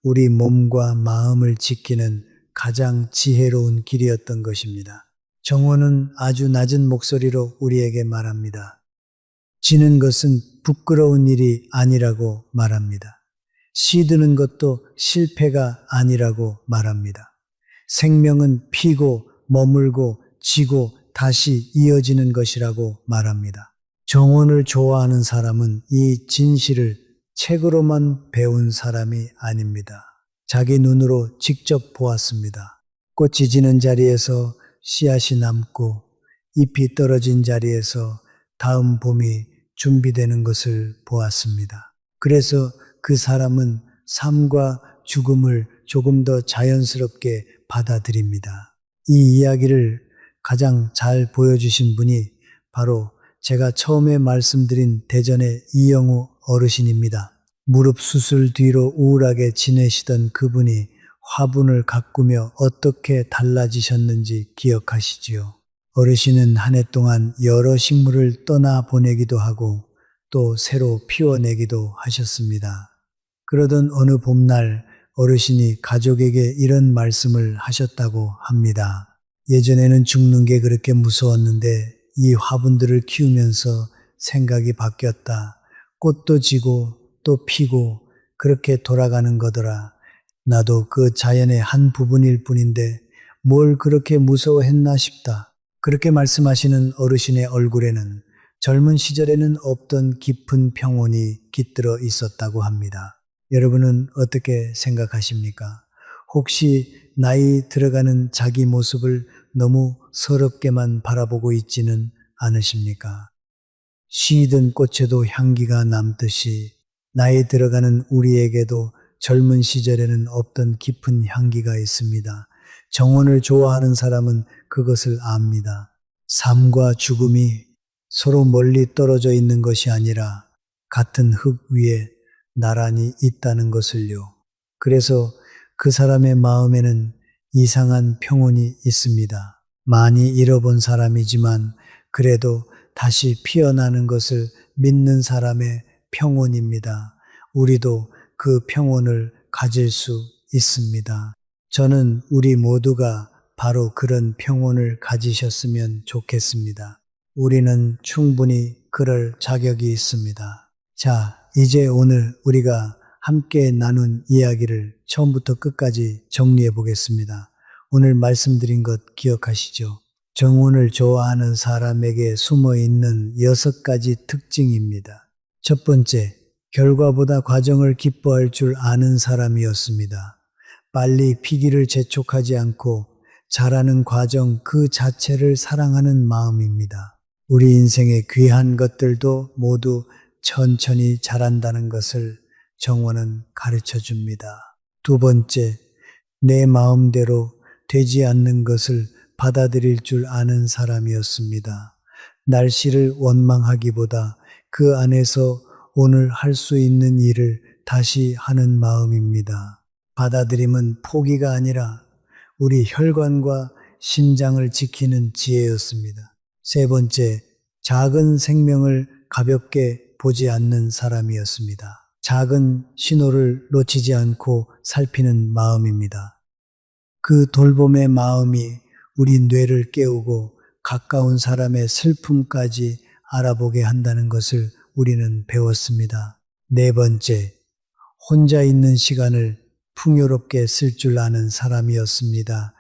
우리 몸과 마음을 지키는 가장 지혜로운 길이었던 것입니다. 정원은 아주 낮은 목소리로 우리에게 말합니다. 지는 것은 부끄러운 일이 아니라고 말합니다. 시드는 것도 실패가 아니라고 말합니다. 생명은 피고 머물고 지고 다시 이어지는 것이라고 말합니다. 정원을 좋아하는 사람은 이 진실을 책으로만 배운 사람이 아닙니다. 자기 눈으로 직접 보았습니다. 꽃이 지는 자리에서 씨앗이 남고 잎이 떨어진 자리에서 다음 봄이 준비되는 것을 보았습니다. 그래서 그 사람은 삶과 죽음을 조금 더 자연스럽게 받아들입니다. 이 이야기를 가장 잘 보여주신 분이 바로 제가 처음에 말씀드린 대전의 이영우 어르신입니다. 무릎 수술 뒤로 우울하게 지내시던 그분이 화분을 가꾸며 어떻게 달라지셨는지 기억하시지요? 어르신은 한 해 동안 여러 식물을 떠나보내기도 하고 또 새로 피워내기도 하셨습니다. 그러던 어느 봄날 어르신이 가족에게 이런 말씀을 하셨다고 합니다. 예전에는 죽는 게 그렇게 무서웠는데 이 화분들을 키우면서 생각이 바뀌었다. 꽃도 지고 또 피고 그렇게 돌아가는 거더라. 나도 그 자연의 한 부분일 뿐인데 뭘 그렇게 무서워했나 싶다. 그렇게 말씀하시는 어르신의 얼굴에는 젊은 시절에는 없던 깊은 평온이 깃들어 있었다고 합니다. 여러분은 어떻게 생각하십니까? 혹시 나이 들어가는 자기 모습을 너무 서럽게만 바라보고 있지는 않으십니까? 시든 꽃에도 향기가 남듯이 나이 들어가는 우리에게도 젊은 시절에는 없던 깊은 향기가 있습니다. 정원을 좋아하는 사람은 그것을 압니다. 삶과 죽음이 서로 멀리 떨어져 있는 것이 아니라 같은 흙 위에 나란히 있다는 것을요. 그래서 그 사람의 마음에는 이상한 평온이 있습니다. 많이 잃어본 사람이지만 그래도 다시 피어나는 것을 믿는 사람의 평온입니다. 우리도 그 평온을 가질 수 있습니다. 저는 우리 모두가 바로 그런 평온을 가지셨으면 좋겠습니다. 우리는 충분히 그럴 자격이 있습니다. 자, 이제 오늘 우리가 함께 나눈 이야기를 처음부터 끝까지 정리해 보겠습니다. 오늘 말씀드린 것 기억하시죠? 정원을 좋아하는 사람에게 숨어 있는 6가지 특징입니다. 첫 번째, 결과보다 과정을 기뻐할 줄 아는 사람이었습니다. 빨리 피기를 재촉하지 않고 자라는 과정 그 자체를 사랑하는 마음입니다. 우리 인생의 귀한 것들도 모두 천천히 자란다는 것을 정원은 가르쳐 줍니다. 두 번째, 내 마음대로 되지 않는 것을 받아들일 줄 아는 사람이었습니다. 날씨를 원망하기보다 그 안에서 오늘 할 수 있는 일을 다시 하는 마음입니다. 받아들임은 포기가 아니라 우리 혈관과 심장을 지키는 지혜였습니다. 세 번째, 작은 생명을 가볍게 보지 않는 사람이었습니다. 작은 신호를 놓치지 않고 살피는 마음입니다. 그 돌봄의 마음이 우리 뇌를 깨우고 가까운 사람의 슬픔까지 알아보게 한다는 것을 우리는 배웠습니다. 네 번째, 혼자 있는 시간을 풍요롭게 쓸 줄 아는 사람이었습니다.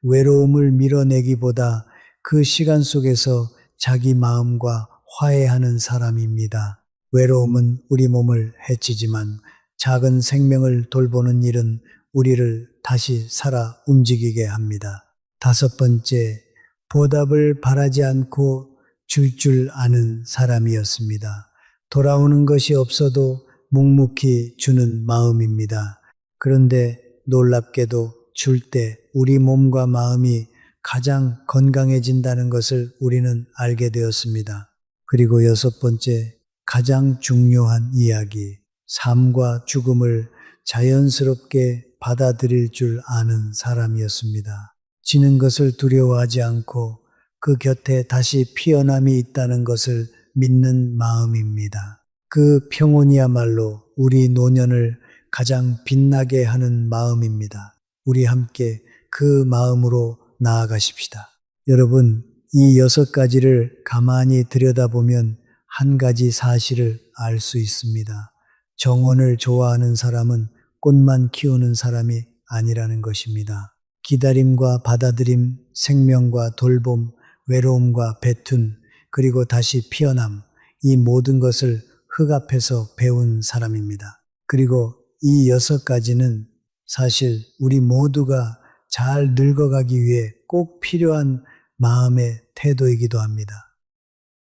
외로움을 밀어내기보다 그 시간 속에서 자기 마음과 화해하는 사람입니다. 외로움은 우리 몸을 해치지만 작은 생명을 돌보는 일은 우리를 다시 살아 움직이게 합니다. 다섯 번째, 보답을 바라지 않고 줄 아는 사람이었습니다. 돌아오는 것이 없어도 묵묵히 주는 마음입니다. 그런데 놀랍게도 줄 때 우리 몸과 마음이 가장 건강해진다는 것을 우리는 알게 되었습니다. 그리고 여섯 번째, 가장 중요한 이야기, 삶과 죽음을 자연스럽게 받아들일 줄 아는 사람이었습니다. 지는 것을 두려워하지 않고 그 곁에 다시 피어남이 있다는 것을 믿는 마음입니다. 그 평온이야말로 우리 노년을 가장 빛나게 하는 마음입니다. 우리 함께 그 마음으로 나아가십시다. 여러분, 이 6가지를 가만히 들여다보면 한 가지 사실을 알 수 있습니다. 정원을 좋아하는 사람은 꽃만 키우는 사람이 아니라는 것입니다. 기다림과 받아들임, 생명과 돌봄, 외로움과 배툰, 그리고 다시 피어남, 이 모든 것을 흙 앞에서 배운 사람입니다. 그리고 이 6가지는 사실 우리 모두가 잘 늙어가기 위해 꼭 필요한 마음의 태도이기도 합니다.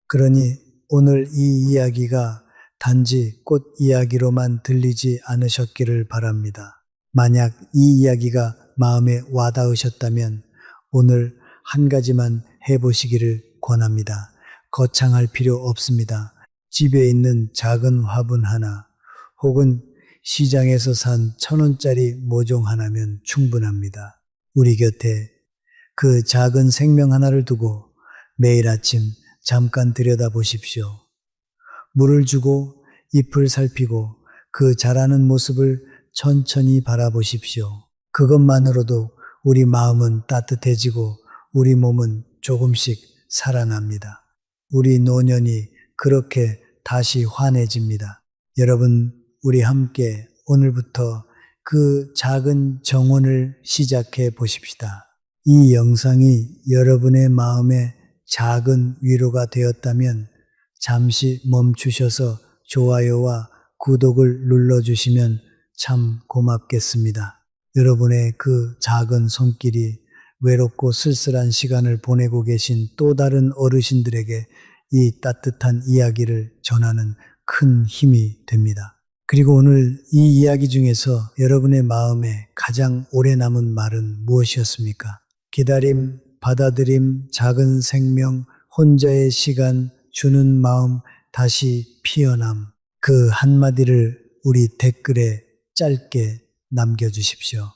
그러니 오늘 이 이야기가 단지 꽃 이야기로만 들리지 않으셨기를 바랍니다. 만약 이 이야기가 마음에 와닿으셨다면 오늘 한 가지만 해보시기를 권합니다. 거창할 필요 없습니다. 집에 있는 작은 화분 하나 혹은 시장에서 산 1,000원짜리 모종 하나면 충분합니다. 우리 곁에 그 작은 생명 하나를 두고 매일 아침 잠깐 들여다보십시오. 물을 주고 잎을 살피고 그 자라는 모습을 천천히 바라보십시오. 그것만으로도 우리 마음은 따뜻해지고 우리 몸은 조금씩 살아납니다. 우리 노년이 그렇게 다시 환해집니다. 여러분, 우리 함께 오늘부터 그 작은 정원을 시작해 보십시다. 이 영상이 여러분의 마음에 작은 위로가 되었다면 잠시 멈추셔서 좋아요와 구독을 눌러주시면 참 고맙겠습니다. 여러분의 그 작은 손길이 외롭고 쓸쓸한 시간을 보내고 계신 또 다른 어르신들에게 이 따뜻한 이야기를 전하는 큰 힘이 됩니다. 그리고 오늘 이 이야기 중에서 여러분의 마음에 가장 오래 남은 말은 무엇이었습니까? 기다림, 받아들임, 작은 생명, 혼자의 시간, 주는 마음, 다시 피어남. 그 한마디를 우리 댓글에 짧게 남겨주십시오.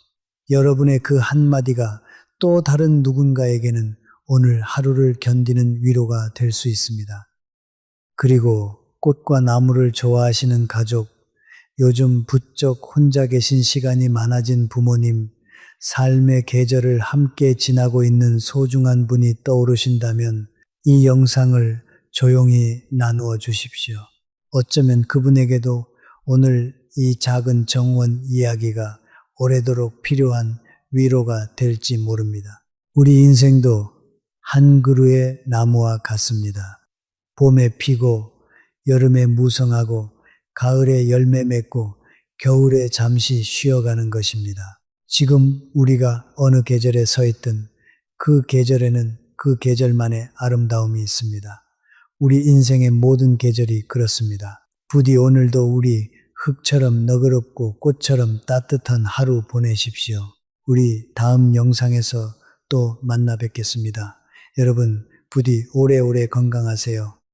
여러분의 그 한마디가 또 다른 누군가에게는 오늘 하루를 견디는 위로가 될 수 있습니다. 그리고 꽃과 나무를 좋아하시는 가족, 요즘 부쩍 혼자 계신 시간이 많아진 부모님, 삶의 계절을 함께 지나고 있는 소중한 분이 떠오르신다면 이 영상을 조용히 나누어 주십시오. 어쩌면 그분에게도 오늘 이 작은 정원 이야기가 오래도록 필요한 위로가 될지 모릅니다. 우리 인생도 한 그루의 나무와 같습니다. 봄에 피고 여름에 무성하고 가을에 열매 맺고 겨울에 잠시 쉬어가는 것입니다. 지금 우리가 어느 계절에 서 있든 그 계절에는 그 계절만의 아름다움이 있습니다. 우리 인생의 모든 계절이 그렇습니다. 부디 오늘도 우리 흙처럼 너그럽고 꽃처럼 따뜻한 하루 보내십시오. 우리 다음 영상에서 또 만나 뵙겠습니다. 여러분 부디 오래오래 건강하세요.